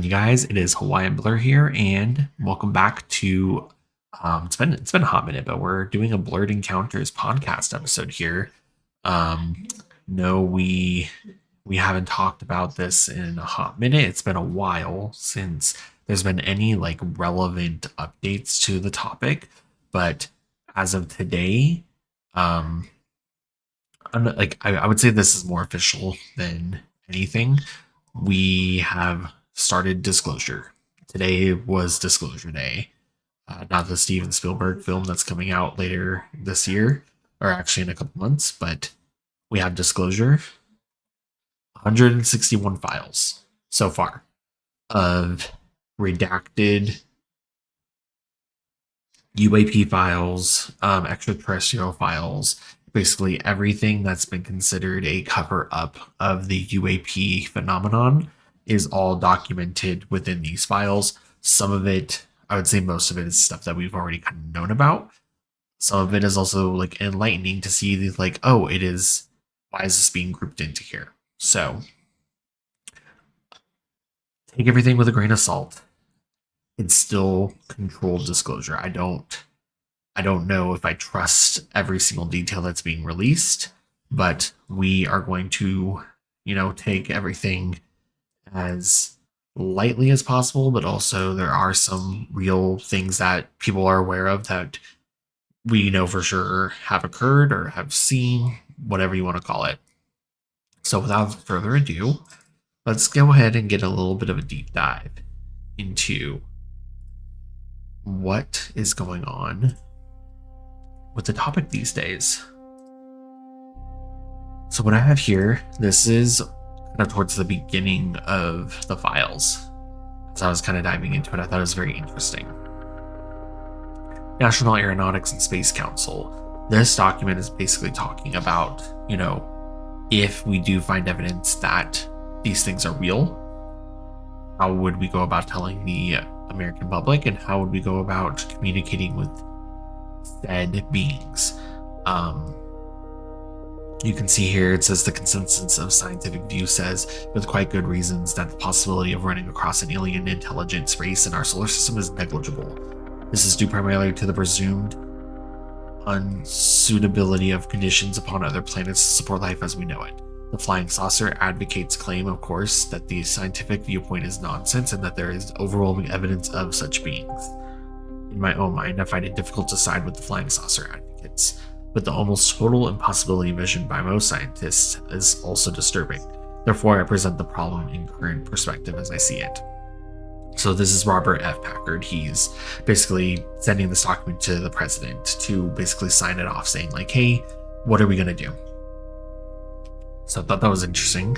you guys? It is Hawaiian Blur here, and welcome back to. It's been a hot minute, but we're doing a Blurred Encounters podcast episode here. No, we haven't talked about this in a hot minute. It's been a while since there's been any like relevant updates to the topic, but as of today, I would say this is more official than anything. We have started disclosure. Today was disclosure day. Not the Steven Spielberg film that's coming out later this year, or actually in a couple months, but we have disclosure. 161 files so far of redacted UAP files, extraterrestrial files, basically everything that's been considered a cover up of the UAP phenomenon is all documented within these files. Some of it, I would say most of it, is stuff that we've already kind of known about. Some of it is also like enlightening to see these, like, oh, it is, why is this being grouped into here? So take everything with a grain of salt. It's still controlled disclosure. I don't know if I trust every single detail that's being released, but we are going to, take everything as lightly as possible, but also there are some real things that people are aware of that we know for sure have occurred or have seen, whatever you want to call it. So without further ado, let's go ahead and get a little bit of a deep dive into what is going on with the topic these days. So what I have here, this is kind of towards the beginning of the files. As I was kind of diving into it, I thought it was very interesting. National Aeronautics and Space Council. This document is basically talking about, if we do find evidence that these things are real, how would we go about telling the American public, and how would we go about communicating with said beings? You can see here it says the consensus of scientific view says, with quite good reasons, that the possibility of running across an alien intelligence race in our solar system is negligible. This is due primarily to the presumed unsuitability of conditions upon other planets to support life as we know it. The flying saucer advocates claim, of course, that the scientific viewpoint is nonsense and that there is overwhelming evidence of such beings. In my own mind, I find it difficult to side with the flying saucer advocates, but the almost total impossibility envisioned by most scientists is also disturbing. Therefore, I present the problem in current perspective as I see it. So this is Robert F. Packard. He's basically sending this document to the president to basically sign it off, saying like, hey, what are we going to do? So I thought that was interesting.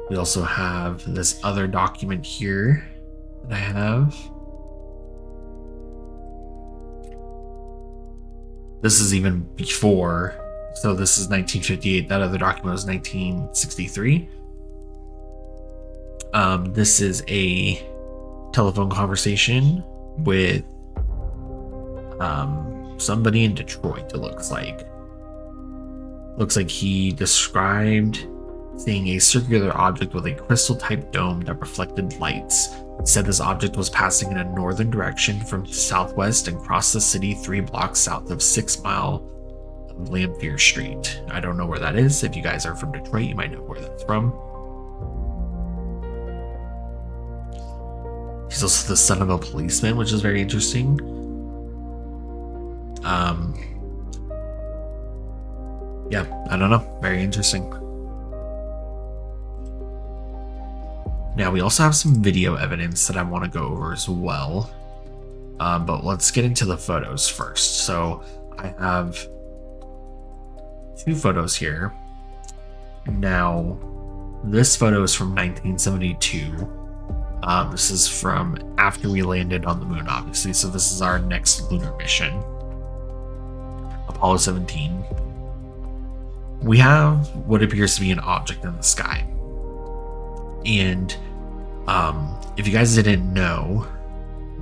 We also have this other document here that I have. This is even before. So this is 1958. That other document was 1963. This is a telephone conversation with somebody in Detroit, it looks like. Looks like he described seeing a circular object with a crystal-type dome that reflected lights. It said this object was passing in a northern direction from southwest and crossed the city 3 blocks south of 6 Mile of Lamphere Street. I don't know where that is. If you guys are from Detroit, you might know where that's from. He's also the son of a policeman, which is very interesting. Yeah, I don't know. Very interesting. Now, we also have some video evidence that I want to go over as well. But let's get into the photos first. So I have 2 photos here. Now, this photo is from 1972. This is from after we landed on the moon, obviously. So this is our next lunar mission, Apollo 17. We have what appears to be an object in the sky. And if you guys didn't know,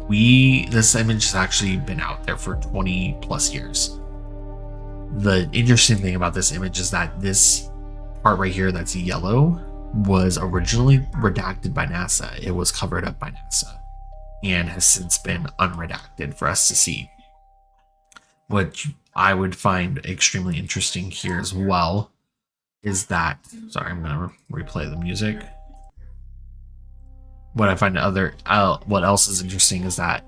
this image has actually been out there for 20 plus years. The interesting thing about this image is that this part right here that's yellow, was originally redacted by NASA. It was covered up by NASA and has since been unredacted for us to see. What I would find extremely interesting here as well is that, sorry, I'm going to replay the music. What I find what else is interesting is that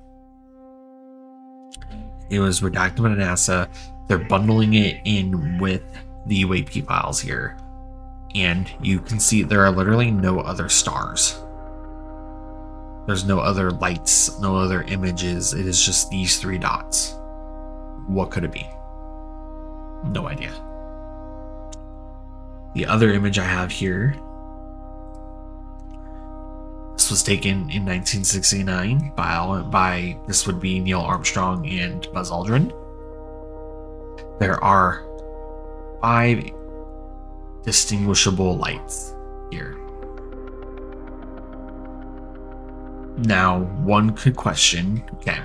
it was redacted by NASA. They're bundling it in with the UAP files here. And you can see there are literally no other stars. There's no other lights, no other images. It is just these 3 dots. What could it be? No idea. The other image I have here, this was taken in 1969 by this would be Neil Armstrong and Buzz Aldrin. There are 5 distinguishable lights here. Now, one could question, okay,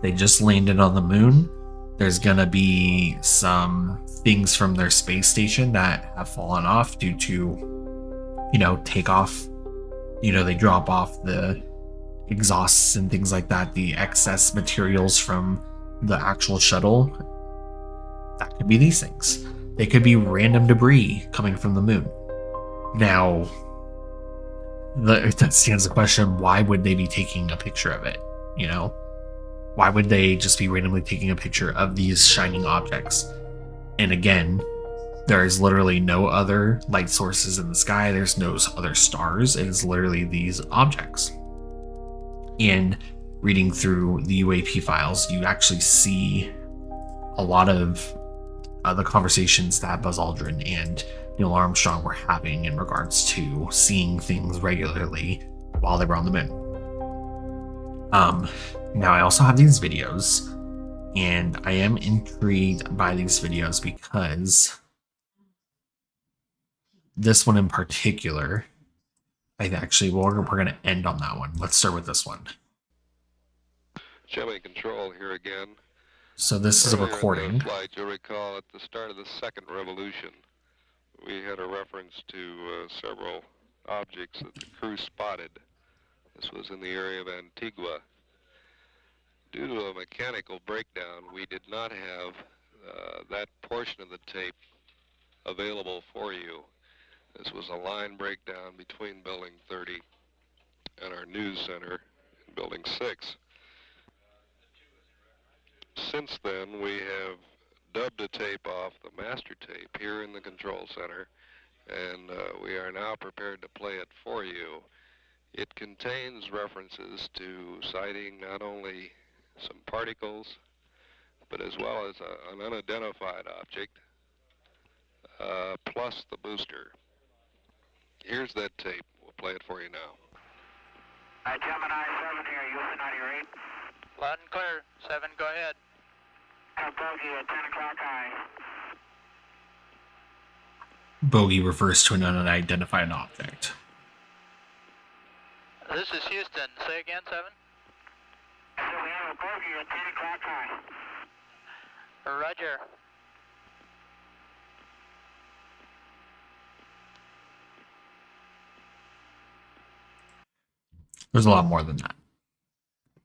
they just landed on the moon. There's gonna be some things from their space station that have fallen off due to, takeoff. They drop off the exhausts and things like that, the excess materials from the actual shuttle. That could be these things. They could be random debris coming from the moon. Now, that stands the question, why would they be taking a picture of it? Why would they just be randomly taking a picture of these shining objects? And again, there is literally no other light sources in the sky. There's no other stars. It is literally these objects. And reading through the UAP files, you actually see a lot of the conversations that Buzz Aldrin and Neil Armstrong were having in regards to seeing things regularly while they were on the moon. Now I also have these videos, and I am intrigued by these videos because this one in particular, we're going to end on that one. Let's start with this one. Gemini Control here again. So this is a recording. In the flight, you'll recall at the start of the second revolution, we had a reference to several objects that the crew spotted. This was in the area of Antigua. Due to a mechanical breakdown, we did not have that portion of the tape available for you. This was a line breakdown between Building 30 and our news center in Building 6. Since then, we have dubbed a tape off the master tape here in the control center, and we are now prepared to play it for you. It contains references to sighting not only some particles, but as well as an unidentified object, plus the booster. Here's that tape. We'll play it for you now. Gemini 7 here, Houston 98. Loud and clear. 7, go ahead. Bogey at 10 o'clock high. Bogey refers to an unidentified object. This is Houston. Say again, 7. So we have a bogey at 10 o'clock high. Roger. There's a lot more than that.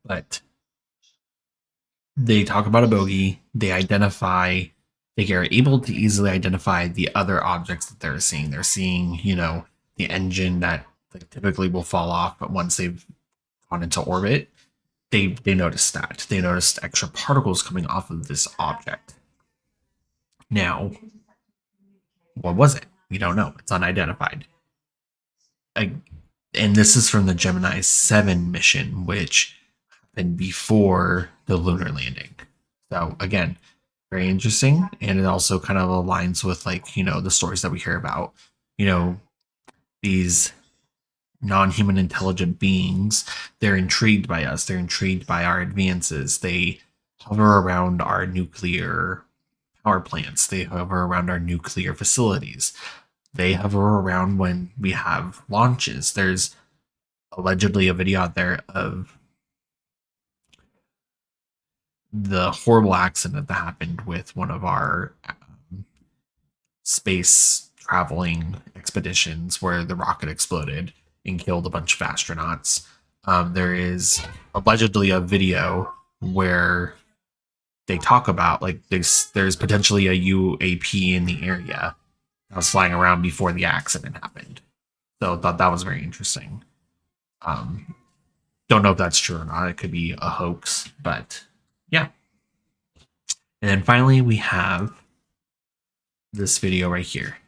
But they talk about a bogey. They are able to easily identify the other objects that they're seeing. They're seeing, the engine that typically will fall off, but once they've gone into orbit, they noticed that. They noticed extra particles coming off of this object. Now, what was it? We don't know. It's unidentified. And this is from the Gemini 7 mission, which happened before the lunar landing. So again, very interesting. And it also kind of aligns with the stories that we hear about, these non-human intelligent beings. They're intrigued by us. They're intrigued by our advances. They hover around our nuclear power plants. They hover around our nuclear facilities. They hover around when we have launches. There's allegedly a video out there of the horrible accident that happened with one of our space traveling expeditions where the rocket exploded and killed a bunch of astronauts. There is allegedly a video where they talk about like there's potentially a UAP in the area that was flying around before the accident happened. So I thought that was very interesting. Don't know if that's true or not. It could be a hoax, but yeah. And then finally, we have this video right here.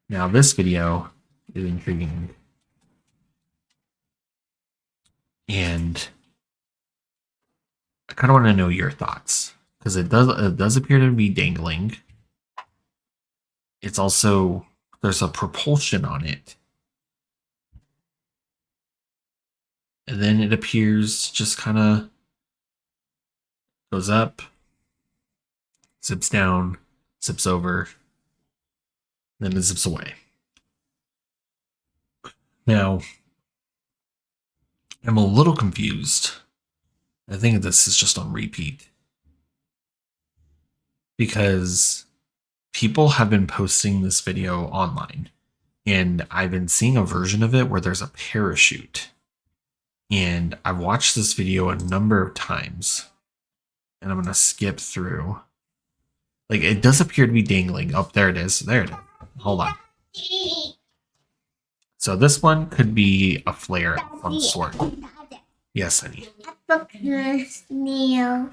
Now, this video is intriguing. And I kind of want to know your thoughts, because it does appear to be dangling. It's also, there's a propulsion on it. And then it appears just kind of goes up, zips down, zips over, then it zips away. Now, I'm a little confused. I think this is just on repeat, because people have been posting this video online, and I've been seeing a version of it where there's a parachute. And I've watched this video a number of times, and I'm going to skip through. Like, it does appear to be dangling. Oh, there it is. There it is. Hold on. So this one could be a flare of some sort. Yes, honey. Okay. No.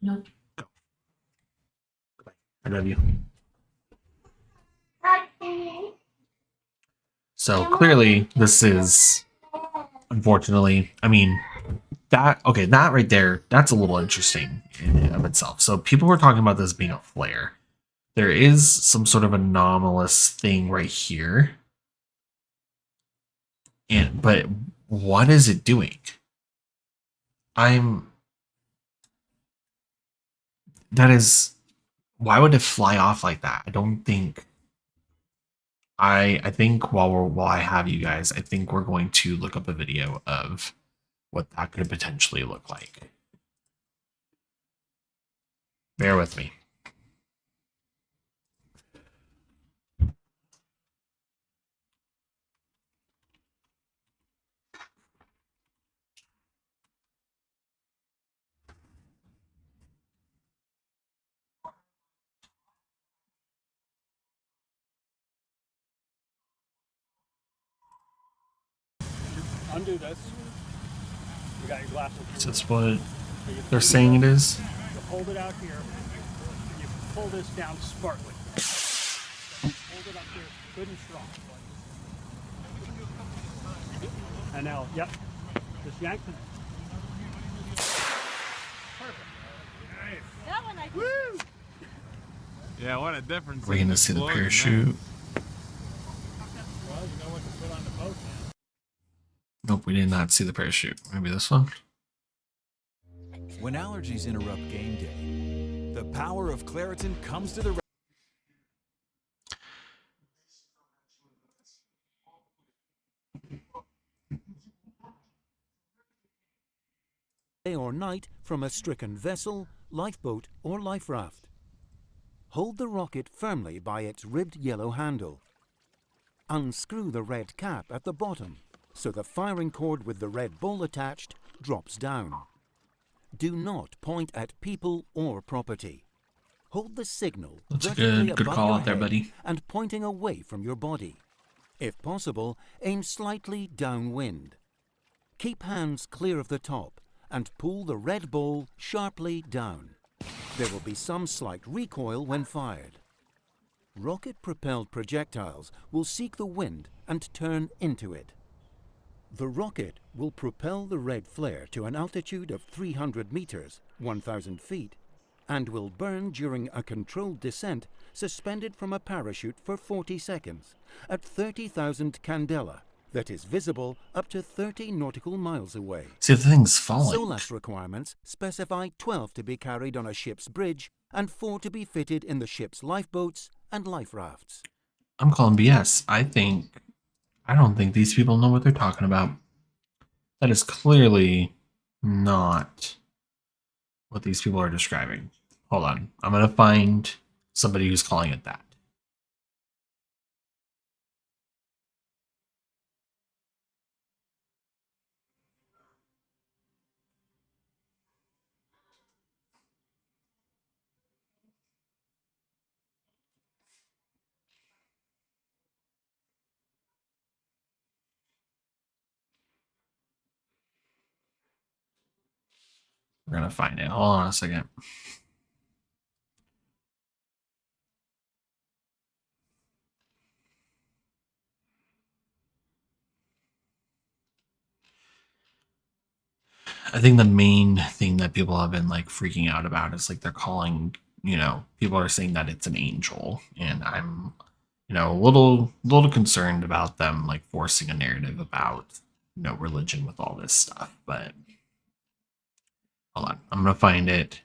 Go. Goodbye. I love you. So clearly, this is, unfortunately, I mean, that right there, that's a little interesting in and of itself. So people were talking about this being a flare. There is some sort of anomalous thing right here. But what is it doing? Why would it fly off like that? I don't think, I think while I have you guys, I think we're going to look up a video of what that could potentially look like. Bear with me. Undo this. You got your glasses. Is this what they're saying it is? You hold it out here. And you pull this down smartly. Hold it up here, good and strong. And now, yep. Just yank it. Perfect. Nice. That one I can. Woo! Yeah, what a difference. We're going to see the parachute. Well, you know what to put on the boat now. Nope, we did not see the parachute. Maybe this one? When allergies interrupt game day, the power of Claritin comes to the day or night from a stricken vessel, lifeboat, or life raft. Hold the rocket firmly by its ribbed yellow handle. Unscrew the red cap at the bottom, so the firing cord with the red ball attached drops down. Do not point at people or property. Hold the signal That's a vertically good above call your out there, head buddy. and pointing away from your body. If possible, aim slightly downwind. Keep hands clear of the top and pull the red ball sharply down. There will be some slight recoil when fired. Rocket-propelled projectiles will seek the wind and turn into it. The rocket will propel the red flare to an altitude of 300 meters, 1,000 feet, and will burn during a controlled descent suspended from a parachute for 40 seconds at 30,000 candela, that is visible up to 30 nautical miles away. See, the thing's falling. SOLAS requirements specify 12 to be carried on a ship's bridge and 4 to be fitted in the ship's lifeboats and life rafts. I'm calling BS. I don't think these people know what they're talking about. That is clearly not what these people are describing. Hold on. I'm going to find somebody who's calling it that. We're gonna find it. Hold on a second. I think the main thing that people have been like freaking out about is like they're calling, people are saying that it's an angel, and I'm, a little concerned about them like forcing a narrative about, religion with all this stuff. But hold on, I'm gonna find it.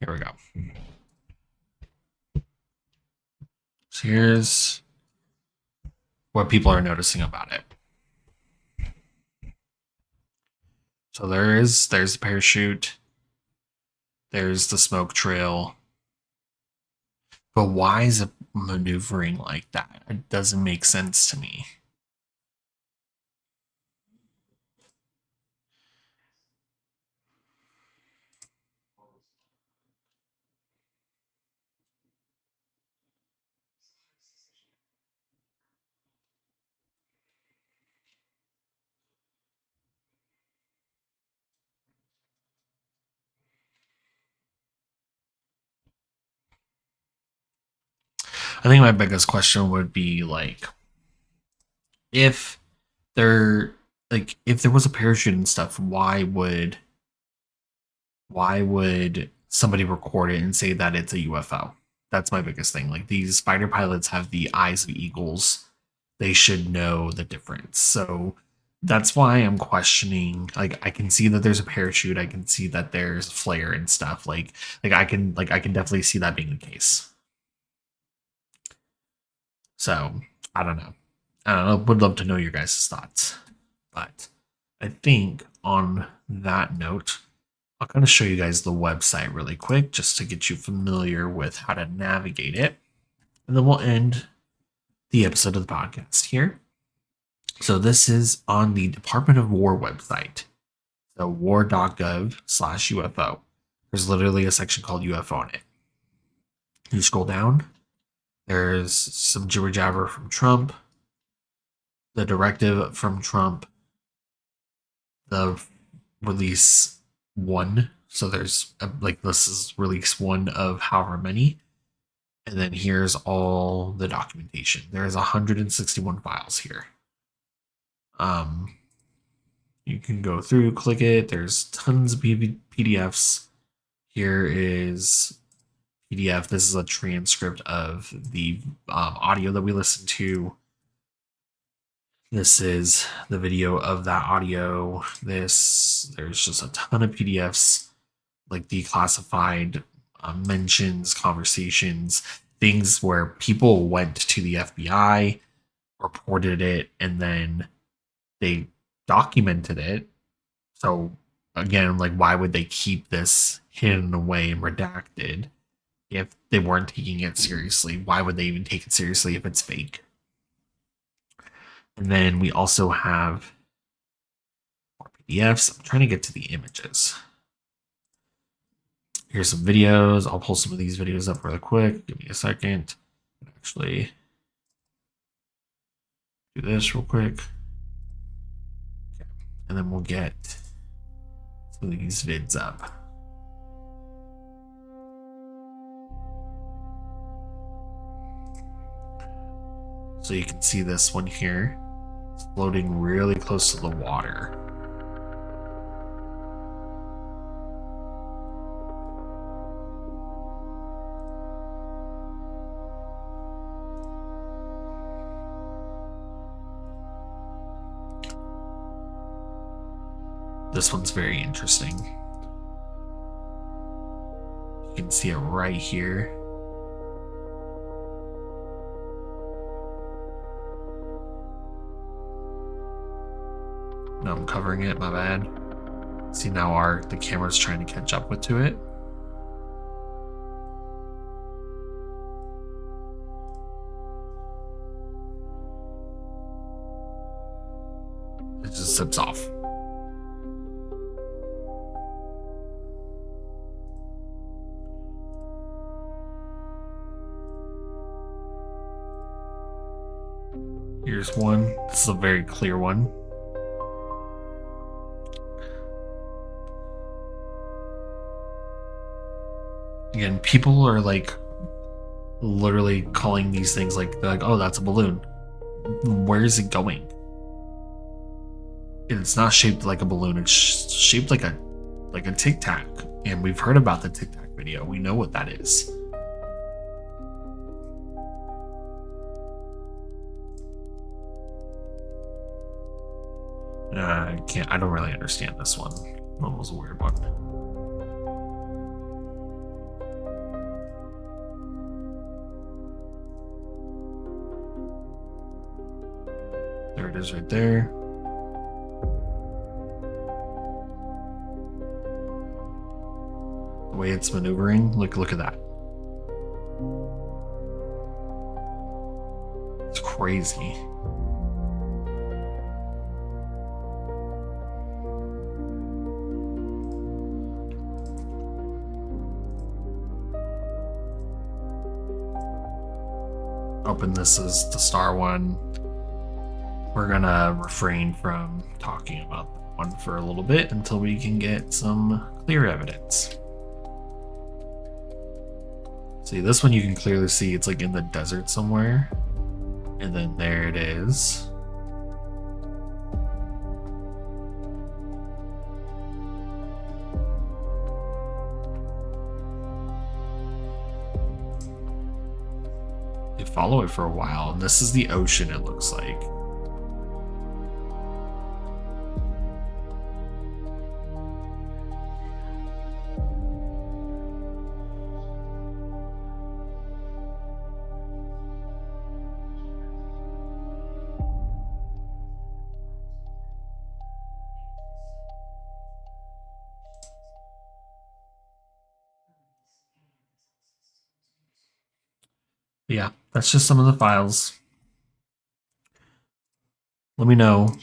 Here we go. So here's what people are noticing about it. So there's the parachute, there's the smoke trail. But why is it maneuvering like that? It doesn't make sense to me. I think my biggest question would be like, if there if there was a parachute and stuff, why would somebody record it and say that it's a UFO? That's my biggest thing. Like, these fighter pilots have the eyes of eagles. They should know the difference. So that's why I'm questioning. Like, I can see that there's a parachute, I can see that there's a flare and stuff. Like I can definitely see that being the case. So I don't know. Would love to know your guys' thoughts. But I think on that note, I'll kind of show you guys the website really quick just to get you familiar with how to navigate it. And then we'll end the episode of the podcast here. So this is on the Department of War website. So war.gov/UFO. There's literally a section called UFO on it. You scroll down. There's some jibber jabber from Trump, the directive from Trump, the release one. So there's this is release one of however many. And then here's all the documentation. There's 161 files here. You can go through, click it. There's tons of PDFs. Here is PDF. This is a transcript of the audio that we listened to. This is the video of that audio. There's just a ton of PDFs, like declassified mentions, conversations, things where people went to the FBI, reported it, and then they documented it. So again, like, why would they keep this hidden away and redacted if they weren't taking it seriously? Why would they even take it seriously if it's fake? And then we also have more PDFs. I'm trying to get to the images. Here's some videos. I'll pull some of these videos up really quick. Give me a second. Actually, do this real quick. Okay. And then we'll get some of these vids up. So you can see this one here. It's floating really close to the water. This one's very interesting. You can see it right here. No, I'm covering it, my bad. See, now the camera's trying to catch up to it. It just zips off. Here's one. This is a very clear one. Again, people are like literally calling these things like, oh, that's a balloon. Where is it going? It's not shaped like a balloon. It's shaped like a Tic Tac, and we've heard about the Tic Tac video. We know what that is. I don't really understand this one. One was a weird one. There it is right there. The way it's maneuvering, look at that. It's crazy. Open this as the star one. We're gonna refrain from talking about that one for a little bit until we can get some clear evidence. See, this one you can clearly see it's like in the desert somewhere. And then there it is. You follow it for a while, and this is the ocean, it looks like. Yeah, that's just some of the files. Let me know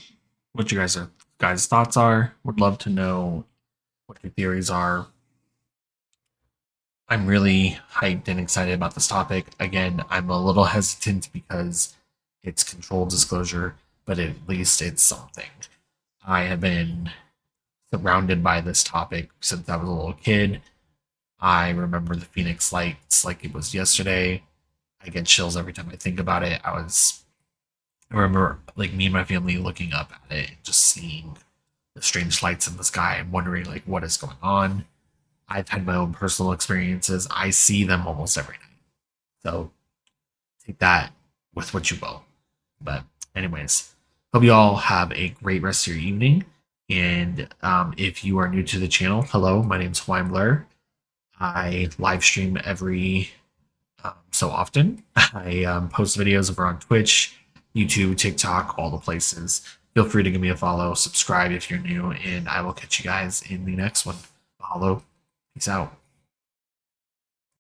what you guys' thoughts are. Would love to know what your theories are. I'm really hyped and excited about this topic. Again, I'm a little hesitant because it's controlled disclosure, but at least it's something. I have been surrounded by this topic since I was a little kid. I remember the Phoenix Lights like it was yesterday. I get chills every time I think about it. I remember like me and my family looking up at it and just seeing the strange lights in the sky and wondering like what is going on. I've had my own personal experiences. I see them almost every night. So take that with what you will. But anyways, hope you all have a great rest of your evening. And if you are new to the channel, hello, my name's Hawaiian Blur. I live stream every so often. I post videos over on Twitch, YouTube, TikTok, all the places. Feel free to give me a follow, subscribe if you're new, and I will catch you guys in the next one. Mahalo. Peace out.